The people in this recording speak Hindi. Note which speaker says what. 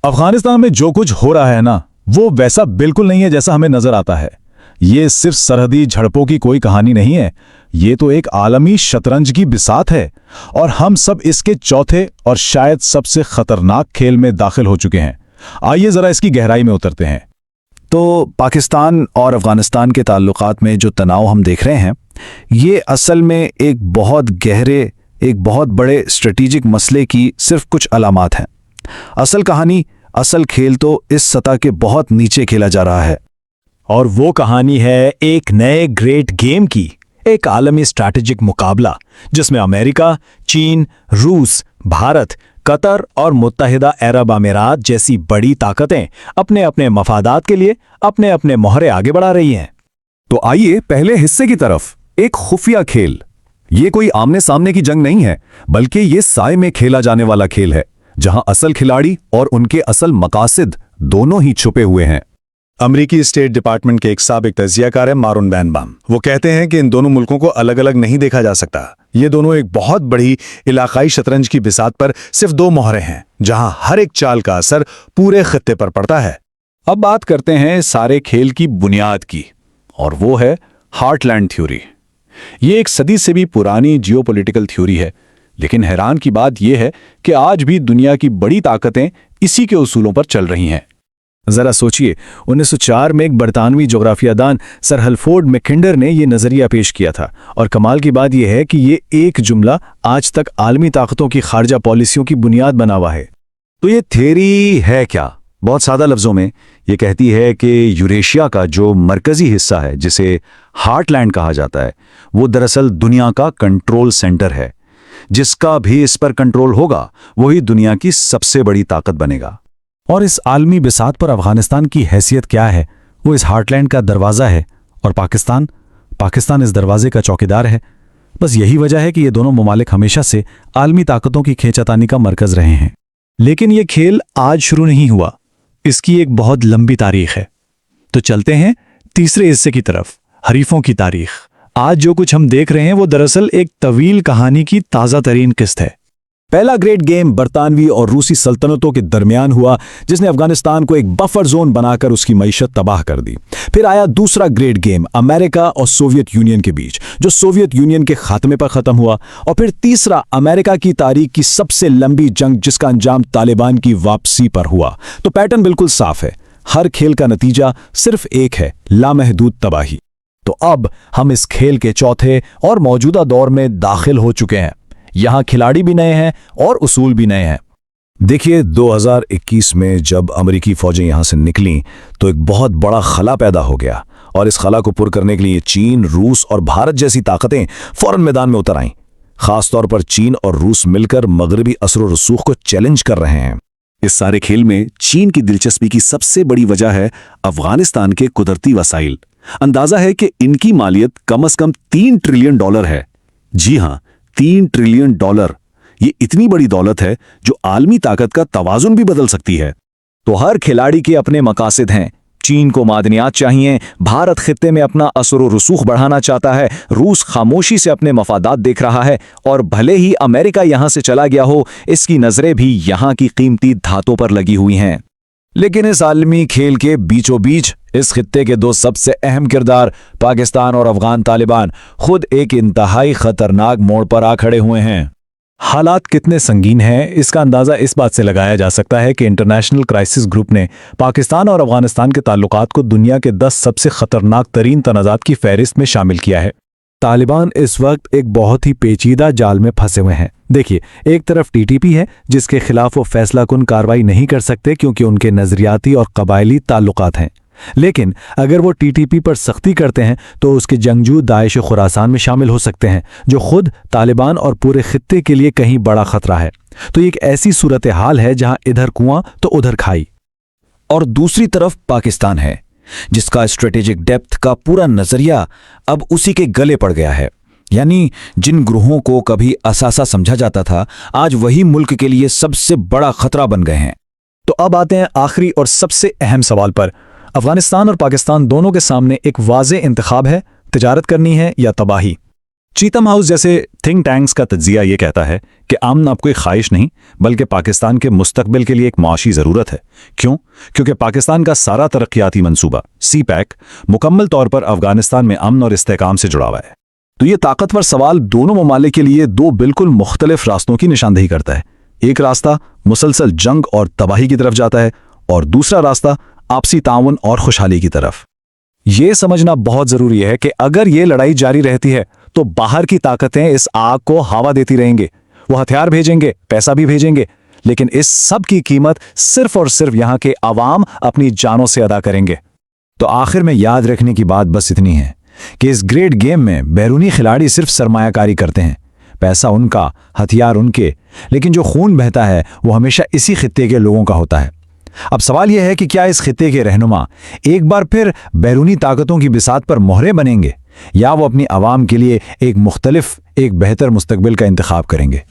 Speaker 1: अफगानिस्तान में जो कुछ हो रहा है ना, वो वैसा बिल्कुल नहीं है जैसा हमें नजर आता है। ये सिर्फ सरहदी झड़पों की कोई कहानी नहीं है, ये तो एक आलमी शतरंज की बिसात है और हम सब इसके चौथे और शायद सबसे खतरनाक खेल में दाखिल हो चुके हैं। आइए जरा इसकी गहराई में उतरते हैं।
Speaker 2: तो पाकिस्तान और अफगानिस्तान के ताल्लुकात में जो तनाव हम देख रहे हैं, ये असल में एक बहुत गहरे, एक बहुत बड़े स्ट्रेटेजिक मसले की सिर्फ कुछ अलामात हैं। असल कहानी, असल खेल तो इस सतह के बहुत नीचे खेला जा रहा है।
Speaker 3: और वो कहानी है एक नए ग्रेट गेम की, एक आलमी स्ट्रैटेजिक मुकाबला जिसमें अमेरिका, चीन, रूस, भारत, कतर और मुत्तहिदा अरब अमीरात जैसी बड़ी ताकतें अपने अपने मफादात के लिए अपने अपने मोहरे आगे बढ़ा रही हैं।
Speaker 2: तो आइए पहले हिस्से की तरफ। एक खुफिया खेल। ये कोई आमने सामने की जंग नहीं है, बल्कि ये साए में खेला जाने वाला खेल है, जहां असल खिलाड़ी और उनके असल मकासद दोनों ही छुपे हुए हैं।
Speaker 1: अमेरिकी स्टेट डिपार्टमेंट के एक साबिक तजियाकार है मारून बैनबाम। वो कहते हैं कि इन दोनों मुल्कों को अलग अलग नहीं देखा जा सकता। ये दोनों एक बहुत बड़ी इलाकाई शतरंज की बिसात पर सिर्फ दो मोहरे हैं, जहां हर एक चाल का असर पूरे खित्ते पर पड़ता है।
Speaker 2: अब बात करते हैं सारे खेल की बुनियाद की, और वो है हार्टलैंड थ्योरी। ये एक सदी से भी पुरानी जियोपॉलिटिकल थ्योरी है, लेकिन हैरान की बात यह है कि आज भी दुनिया की बड़ी ताकतें इसी के उसूलों पर चल रही हैं।
Speaker 3: जरा सोचिए, 1904 में एक बरतानवी जोग्राफियादान सर हलफोर्ड मैकिंडर ने यह नजरिया पेश किया था, और कमाल की बात यह है कि ये एक जुमला आज तक आलमी ताकतों की खारजा पॉलिसियों की बुनियाद बना हुआ है।
Speaker 2: तो ये थ्योरी है क्या? बहुत सादा लफ्जों में ये कहती है कि यूरेशिया का जो मरकजी हिस्सा है, जिसे हार्टलैंड कहा जाता है, वो दरअसल दुनिया का कंट्रोल सेंटर है। जिसका भी इस पर कंट्रोल होगा, वही दुनिया की सबसे बड़ी ताकत बनेगा।
Speaker 3: और इस आलमी बिसात पर अफगानिस्तान की हैसियत क्या है? वो इस हार्टलैंड का दरवाज़ा है, और पाकिस्तान इस दरवाजे का चौकीदार है। बस यही वजह है कि ये दोनों ममालिक हमेशा से आलमी ताकतों की खींचातानी का मरकज रहे हैं। लेकिन ये खेल आज शुरू नहीं हुआ, इसकी एक बहुत लंबी तारीख है। तो चलते हैं तीसरे हिस्से की तरफ, हरीफों की तारीख। आज जो कुछ हम देख रहे हैं वो दरअसल एक तवील कहानी की ताज़ा तरीन किस्त है।
Speaker 1: पहला ग्रेट गेम बरतानवी और रूसी सल्तनतों के दरमियान हुआ, जिसने अफगानिस्तान को एक बफर जोन बनाकर उसकी मईशत तबाह कर दी। फिर आया दूसरा ग्रेट गेम अमेरिका और सोवियत यूनियन के बीच, जो सोवियत यूनियन के खात्मे पर खत्म हुआ। और फिर तीसरा अमेरिका की तारीख की सबसे लंबी जंग, जिसका अंजाम तालिबान की वापसी पर हुआ। तो पैटर्न बिल्कुल साफ है, हर खेल का नतीजा सिर्फ एक है, लामहदूद तबाही। तो अब हम इस खेल के चौथे और मौजूदा दौर में दाखिल हो चुके हैं। यहां खिलाड़ी भी नए हैं और उसूल भी नए हैं।
Speaker 2: देखिए, 2021 में जब अमेरिकी फौजें यहां से निकलीं, तो एक बहुत बड़ा खला पैदा हो गया, और इस खला को पुर करने के लिए चीन, रूस और भारत जैसी ताकतें फौरन मैदान में उतर आईं। खासतौर पर चीन और रूस मिलकर मगरबी असर और रसूख को चैलेंज कर रहे हैं। इस सारे खेल में चीन की दिलचस्पी की सबसे बड़ी वजह है अफगानिस्तान के कुदरती वसाइल। अंदाजा है कि इनकी मालियत कम से कम $3 ट्रिलियन है। जी हां, $3 ट्रिलियन। ये इतनी बड़ी दौलत है जो आलमी ताकत का तवाजुन भी बदल सकती है।
Speaker 3: तो हर खिलाड़ी के अपने मकासद हैं। चीन को मादनियात चाहिए, भारत खित्ते में अपना असर और रसूख बढ़ाना चाहता है, रूस खामोशी से अपने मफादात देख रहा है, और भले ही अमेरिका यहां से चला गया हो, इसकी नजरें भी यहां की कीमती धातों पर लगी हुई हैं।
Speaker 1: लेकिन इस आलमी खेल के बीचों बीच इस खित्ते के दो सबसे अहम किरदार, पाकिस्तान और अफगान तालिबान, खुद एक इंतहाई खतरनाक मोड़ पर आ खड़े हुए हैं।
Speaker 3: हालात कितने संगीन हैं, इसका अंदाज़ा इस बात से लगाया जा सकता है कि इंटरनेशनल क्राइसिस ग्रुप ने पाकिस्तान और अफगानिस्तान के ताल्लुकात को दुनिया के 10 सबसे खतरनाक तरीन तनाज़ात की फहरिस्त में शामिल किया है। तालिबान इस वक्त एक बहुत ही पेचीदा जाल में फंसे हुए हैं। देखिए, एक तरफ टीटीपी है, जिसके खिलाफ वो फैसला कुन कार्रवाई नहीं कर सकते क्योंकि उनके नजरियाती और कबायली ताल्लुकात हैं। लेकिन अगर वो टीटीपी पर सख्ती करते हैं तो उसके जंगजू दाइश खुरासान में शामिल हो सकते हैं, जो खुद तालिबान और पूरे खित्ते के लिए कहीं बड़ा खतरा है। तो ये एक ऐसी सूरत हाल है जहां इधर कुआं तो उधर खाई।
Speaker 2: और दूसरी तरफ पाकिस्तान है, जिसका स्ट्रेटेजिक डेप्थ का पूरा नजरिया अब उसी के गले पड़ गया है। यानी जिन ग्रोहों को कभी असासा समझा जाता था, आज वही मुल्क के लिए सबसे बड़ा खतरा बन गए हैं।
Speaker 3: तो अब आते हैं आखिरी और सबसे अहम सवाल पर। अफगानिस्तान और पाकिस्तान दोनों के सामने एक वाज़ेह इंतखाब है, तिजारत करनी है या तबाही। चीतम हाउस जैसे थिंक टैंक्स का तज्जिया ये कहता है कि अमन अब कोई ख्वाहिश नहीं बल्कि पाकिस्तान के मुस्तकबिल के लिए एक मुआशी ज़रूरत है। क्यों? क्योंकि पाकिस्तान का सारा तरक्याती मंसूबा CPEC मुकम्मल तौर पर अफगानिस्तान में अमन और इस्तेहकाम से जुड़ा हुआ है। तो ये ताकतवर सवाल दोनों ममालिक के लिए दो बिल्कुल मुख्तलिफ रास्तों की निशानदेही करता है। एक रास्ता मुसलसल जंग और तबाही की तरफ जाता है और दूसरा रास्ता आपसी ताउन और खुशहाली की तरफ। ये समझना बहुत जरूरी है कि अगर ये लड़ाई जारी रहती है तो बाहर की ताकतें इस आग को हवा देती रहेंगे। वो हथियार भेजेंगे, पैसा भी भेजेंगे, लेकिन इस सब की कीमत सिर्फ और सिर्फ यहां के अवाम अपनी जानों से अदा करेंगे।
Speaker 1: तो आखिर में याद रखने की बात बस इतनी है कि इस ग्रेट गेम में बैरूनी खिलाड़ी सिर्फ सरमायाकारी करते हैं, पैसा उनका, हथियार उनके, लेकिन जो खून बहता है वो हमेशा इसी खित्ते के लोगों का होता है। अब सवाल यह है कि क्या इस खित्ते के रहनुमा एक बार फिर बैरूनी ताकतों की बिसात पर मोहरे बनेंगे या वो अपनी आवाम के लिए एक मुख्तलिफ, एक बेहतर मुस्तकबिल का इंतखाब करेंगे।